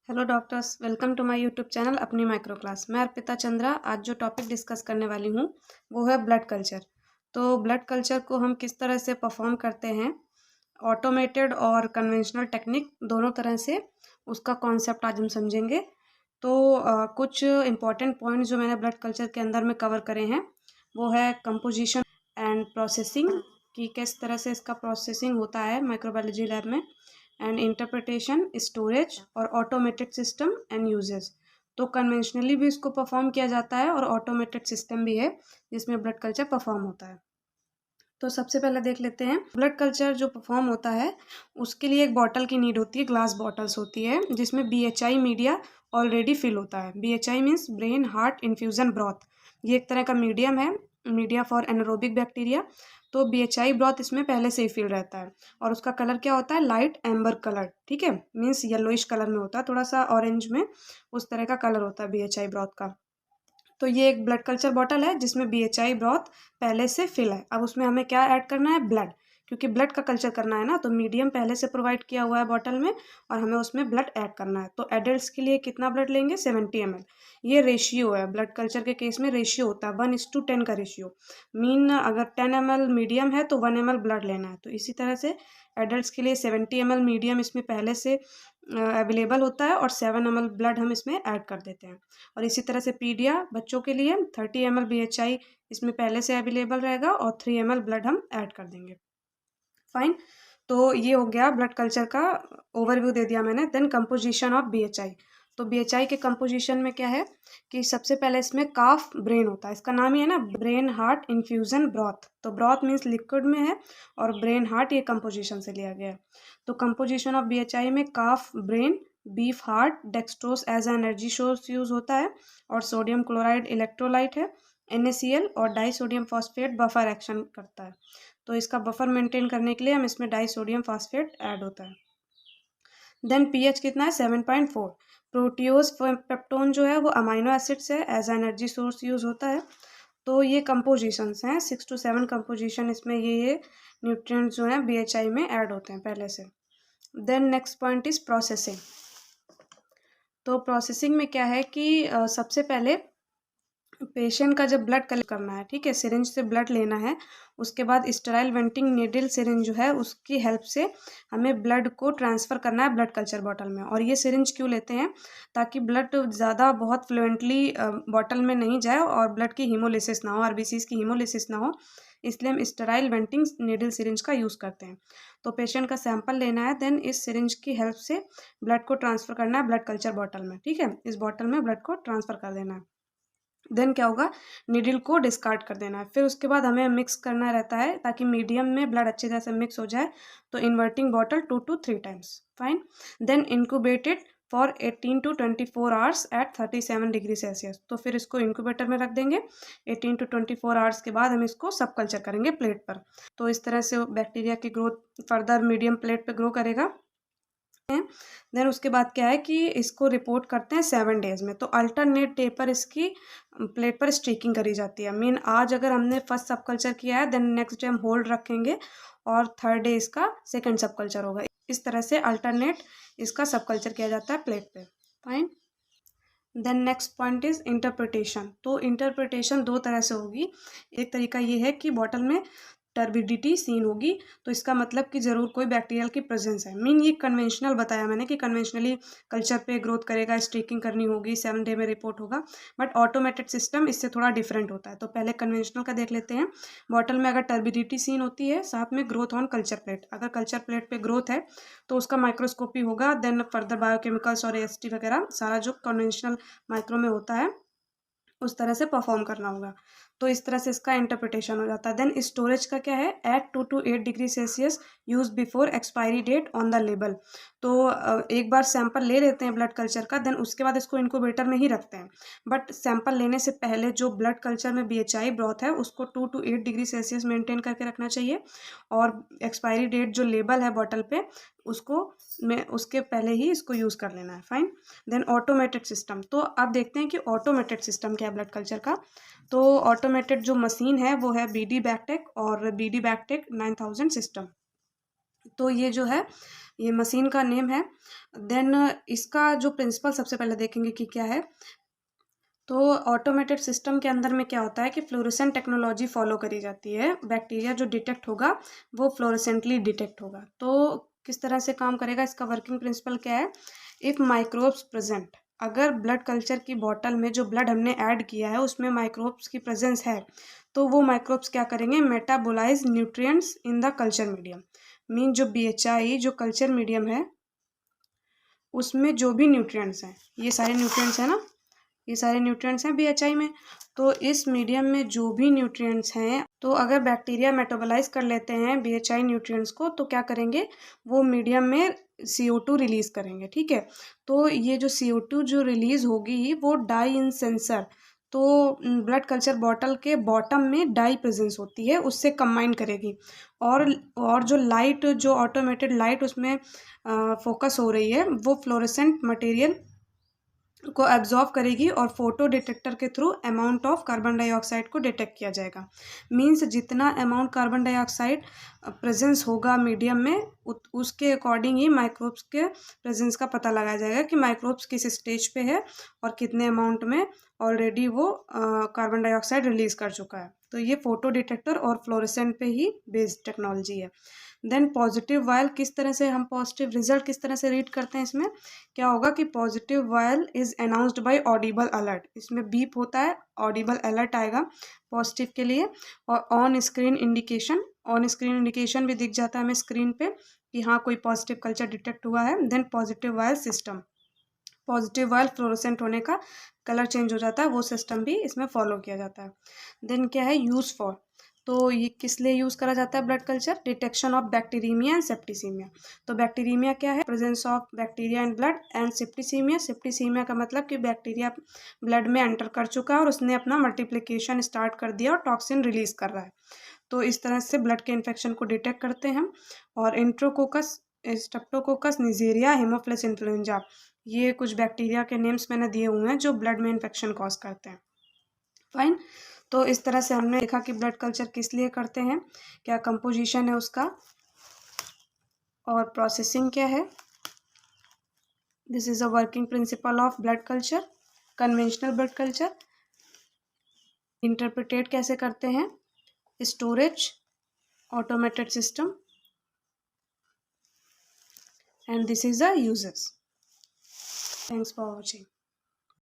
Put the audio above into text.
Hello doctors, welcome to my YouTube channel अपनी micro class. मैं अर्पिता चंद्रा। आज जो टॉपिक डिस्कस करने वाली हूँ वो है ब्लड कल्चर। तो ब्लड कल्चर को हम किस तरह से परफॉर्म करते हैं, ऑटोमेटेड और कन्वेंशनल टेक्निक दोनों तरह से, उसका कॉन्सेप्ट आज हम समझेंगे। तो कुछ इम्पॉर्टेंट पॉइंट जो मैंने ब्लड कल्चर के अंदर में कवर करे हैं वो है कंपोजिशन एंड प्रोसेसिंग, कि किस तरह से इसका प्रोसेसिंग होता है माइक्रोबायोलॉजी लैब में, एंड इंटरप्रिटेशन, स्टोरेज और ऑटोमेटेड सिस्टम एंड यूजेस। तो कन्वेंशनली भी इसको परफॉर्म किया जाता है और ऑटोमेटेड सिस्टम भी है जिसमें ब्लड कल्चर परफॉर्म होता है। तो सबसे पहले देख लेते हैं ब्लड कल्चर जो परफॉर्म होता है उसके लिए एक बॉटल की नीड होती है, ग्लास बॉटल्स होती है जिसमें BHI मीडिया ऑलरेडी फिल होता है। BHI means brain heart infusion broth. ये एक तरह का मीडियम है, मीडिया फॉर एनारोबिक बैक्टीरिया। तो BHI ब्रॉथ इसमें पहले से ही फिल रहता है और उसका कलर क्या होता है, लाइट एम्बर कलर, ठीक है, मीन्स येलोइश कलर में होता है, थोड़ा सा ऑरेंज में, उस तरह का कलर होता है BHI ब्रॉथ का। तो ये एक ब्लड कल्चर बॉटल है जिसमें BHI ब्रॉथ पहले से फिल है। अब उसमें हमें क्या ऐड करना है, ब्लड, क्योंकि ब्लड का कल्चर करना है ना, तो मीडियम पहले से प्रोवाइड किया हुआ है बॉटल में और हमें उसमें ब्लड ऐड करना है। तो एडल्ट्स के लिए कितना ब्लड लेंगे, 70 ml। ये रेशियो है ब्लड कल्चर के केस में, रेशियो होता है 1:10 का रेशियो। मीन अगर 10 ml मीडियम है तो 1 ml ब्लड लेना है। तो इसी तरह से एडल्ट्स के लिए 70 ml मीडियम इसमें पहले से अवेलेबल होता है और 7 ml ब्लड हम इसमें ऐड कर देते हैं। और इसी तरह से पीडिया बच्चों के लिए 30 ml BHI इसमें पहले से अवेलेबल रहेगा और 3 ml ब्लड हम ऐड कर देंगे। फाइन। तो ये हो गया ब्लड कल्चर का ओवरव्यू दे दिया मैंने। Then composition of BHI। तो BHI के कंपोजिशन में क्या है कि सबसे पहले इसमें काफ ब्रेन होता है, इसका नाम ही है ना, ब्रेन हार्ट इन्फ्यूजन ब्रॉथ। तो ब्रॉथ मीन्स लिक्विड में है और ब्रेन हार्ट ये कंपोजिशन से लिया गया है। तो कंपोजिशन ऑफ BHI में calf brain, beef heart, dextrose as energy source use होता है और सोडियम क्लोराइड इलेक्ट्रोलाइट है, NaCl और disodium phosphate buffer action करता है। तो इसका बफर मेंटेन करने के लिए हम इसमें डाई सोडियम फॉस्फेट ऐड होता है। देन pH कितना है, 7.4। प्रोटियोज पेप्टोन जो है वो अमाइनो एसिड्स है, एज एनर्जी सोर्स यूज होता है। तो ये कंपोजिशंस हैं, 6 to 7 कंपोजिशन इसमें ये न्यूट्रिएंट्स जो हैं BHI में ऐड होते हैं पहले से। Then next point is processing. तो प्रोसेसिंग में क्या है कि सबसे पहले पेशेंट का जब ब्लड कलेक्ट करना है, ठीक है, सिरिंज से ब्लड लेना है, उसके बाद स्टेराइल वेंटिंग नीडल सिरिंज जो है उसकी हेल्प से हमें ब्लड को ट्रांसफ़र करना है ब्लड कल्चर बॉटल में। और ये सिरिंज क्यों लेते हैं, ताकि ब्लड ज़्यादा बहुत फ्लुएंटली बॉटल में नहीं जाए और ब्लड की हीमोलिसिस ना हो, RBCs की हीमोलिसिस ना हो, इसलिए हम स्टेराइल वेंटिंग नीडल सिरिंज का यूज़ करते हैं। तो पेशेंट का सैंपल लेना है, देन इस सिरिंज की हेल्प से ब्लड को ट्रांसफ़र करना है ब्लड कल्चर बॉटल में, ठीक है, इस बॉटल में ब्लड को ट्रांसफ़र कर देना है। देन क्या होगा, नीडल को डिस्कार्ड कर देना है। फिर उसके बाद हमें मिक्स करना रहता है ताकि मीडियम में ब्लड अच्छी तरह से मिक्स हो जाए। तो inverting bottle 2 to 3 times. Fine. Then incubated for 18 to 24 hours at 37 degree Celsius. तो फिर इसको इंक्यूबेटर में रख देंगे। 18 to 24 आवर्स के बाद हम इसको सब कल्चर करेंगे प्लेट पर। तो इस तरह से बैक्टीरिया की ग्रोथ फर्दर मीडियम प्लेट पर ग्रो करेगा। देन उसके बाद क्या है कि इसको रिपोर्ट करते हैं 7 डेज़ में। तो अल्टरनेट डे पर इसकी प्लेट पर स्ट्रीकिंग करी जाती है। मीन आज अगर हमने फर्स्ट सब कल्चर किया है, देन नेक्स्ट डे हम होल्ड रखेंगे और थर्ड डे इसका सेकंड सब कल्चर होगा। इस तरह से अल्टरनेट इसका सब कल्चर किया जाता है प्लेट पे। Fine. Then next point is interpretation. तो इंटरप्रिटेशन दो तरह से होगी। एक तरीका ये है कि बॉटल में टर्बिडिटी सीन होगी, तो इसका मतलब कि ज़रूर कोई बैक्टीरियल की प्रेजेंस है। मीन ये कन्वेंशनल बताया मैंने कि कन्वेंशनली कल्चर पे ग्रोथ करेगा, स्ट्रीकिंग करनी होगी, 7 डे में रिपोर्ट होगा। बट ऑटोमेटेड सिस्टम इससे थोड़ा डिफरेंट होता है। तो पहले कन्वेंशनल का देख लेते हैं। बॉटल में अगर टर्बिडिटी सीन होती है, साथ में ग्रोथ ऑन कल्चर प्लेट, अगर कल्चर प्लेट पे ग्रोथ है तो उसका माइक्रोस्कोपी होगा। देन फर्दर बायोकेमिकल्स और AST वगैरह सारा जो कन्वेंशनल माइक्रो में होता है उस तरह से परफॉर्म करना होगा। तो इस तरह से इसका इंटरप्रिटेशन हो जाता है। देन स्टोरेज का क्या है, at 2 to 8 degree Celsius, use before expiry date on the label. तो एक बार सैंपल ले लेते हैं ब्लड कल्चर का, देन उसके बाद इसको इनक्यूबेटर में ही रखते हैं। बट सैंपल लेने से पहले जो ब्लड कल्चर में BHI ब्रॉथ है उसको 2 to 8 डिग्री सेल्सियस मेंटेन करके रखना चाहिए। और एक्सपायरी डेट जो लेबल है बॉटल पे उसको में उसके पहले ही इसको यूज़ कर लेना है। फाइन। Then automated system. तो अब देखते हैं कि ऑटोमेटेड सिस्टम क्या है ब्लड कल्चर का। तो ऑटोमेटेड जो मशीन है वो है BD बैक्टेक और BD बैक्टेक 9000 सिस्टम। तो ये जो है ये मशीन का नेम है। देन इसका जो प्रिंसिपल सबसे पहले देखेंगे कि क्या है। तो ऑटोमेटेड सिस्टम के अंदर में क्या होता है कि फ्लोरेसेंट टेक्नोलॉजी फॉलो करी जाती है। बैक्टीरिया जो डिटेक्ट होगा वो फ्लोरेसेंटली डिटेक्ट होगा। तो किस तरह से काम करेगा, इसका वर्किंग प्रिंसिपल क्या है। इफ़ माइक्रोब्स प्रेजेंट, अगर ब्लड कल्चर की बॉटल में जो ब्लड हमने ऐड किया है उसमें माइक्रोब्स की प्रेजेंस है, तो वो माइक्रोब्स क्या करेंगे, metabolize nutrients in the culture medium. Mean जो BHI जो कल्चर मीडियम है उसमें जो भी न्यूट्रिएंट्स हैं, ये सारे न्यूट्रिएंट्स हैं ना, ये सारे न्यूट्रिएंट्स हैं BHI में। तो इस मीडियम में जो भी न्यूट्रिएंट्स हैं, तो अगर बैक्टीरिया मेटाबोलाइज कर लेते हैं BHI न्यूट्रिएंट्स को, तो क्या करेंगे, वो मीडियम में CO2 रिलीज करेंगे। ठीक है, तो ये जो CO2 जो रिलीज होगी वो डाई इन सेंसर, तो ब्लड कल्चर बॉटल के बॉटम में डाई प्रेजेंस होती है, उससे कंबाइन करेगी। और जो लाइट, जो ऑटोमेटेड लाइट उसमें फोकस हो रही है, वो फ्लोरेसेंट मटेरियल को एब्जॉर्व करेगी और फोटो डिटेक्टर के through amount of carbon dioxide को डिटेक्ट किया जाएगा। मींस जितना अमाउंट कार्बन डाइऑक्साइड प्रेजेंस होगा मीडियम में, उसके अकॉर्डिंग ही माइक्रोब्स के प्रेजेंस का पता लगाया जाएगा कि माइक्रोब्स किस स्टेज पे है और कितने अमाउंट में ऑलरेडी वो कार्बन डाइऑक्साइड रिलीज कर चुका है। तो ये फोटो डिटेक्टर और फ्लोरेसेंट पे ही बेस्ड टेक्नोलॉजी है। देन पॉजिटिव वायल, किस तरह से हम पॉजिटिव रिजल्ट किस तरह से रीड करते हैं, इसमें क्या होगा कि positive vial is announced by audible alert, इसमें बीप होता है, ऑडिबल अलर्ट आएगा पॉजिटिव के लिए। और ऑन स्क्रीन इंडिकेशन भी दिख जाता है हमें स्क्रीन पे कि हाँ कोई पॉजिटिव कल्चर डिटेक्ट हुआ है। Then positive vial system, positive vial fluorescent होने का कलर चेंज हो जाता है, वो सिस्टम भी इसमें फॉलो किया जाता है। देन क्या है यूज़ फॉर, तो ये किस लिए यूज़ करा जाता है blood culture, detection of bacteraemia and septicaemia. तो बैक्टीरियमिया क्या है, presence of bacteria in blood, and septicaemia का मतलब कि बैक्टीरिया ब्लड में एंटर कर चुका है और उसने अपना मल्टीप्लिकेशन स्टार्ट कर दिया और टॉक्सिन रिलीज कर रहा है। तो इस तरह से ब्लड के इन्फेक्शन को डिटेक्ट करते हैं हम। और इंट्रोकोकस, स्ट्रेप्टोकोकस, निजेरिया, हेमोफिलस इन्फ्लुएंजा, ये कुछ बैक्टीरिया के नेम्स मैंने दिए हुए हैं जो ब्लड में इन्फेक्शन कॉज करते हैं। फाइन, तो इस तरह से हमने देखा कि ब्लड कल्चर किस लिए करते हैं, क्या कंपोजिशन है उसका और प्रोसेसिंग क्या है। This is a working principle of blood culture, conventional blood culture. Interpret कैसे करते हैं, storage, automated system, and this is a uses. Thanks for watching.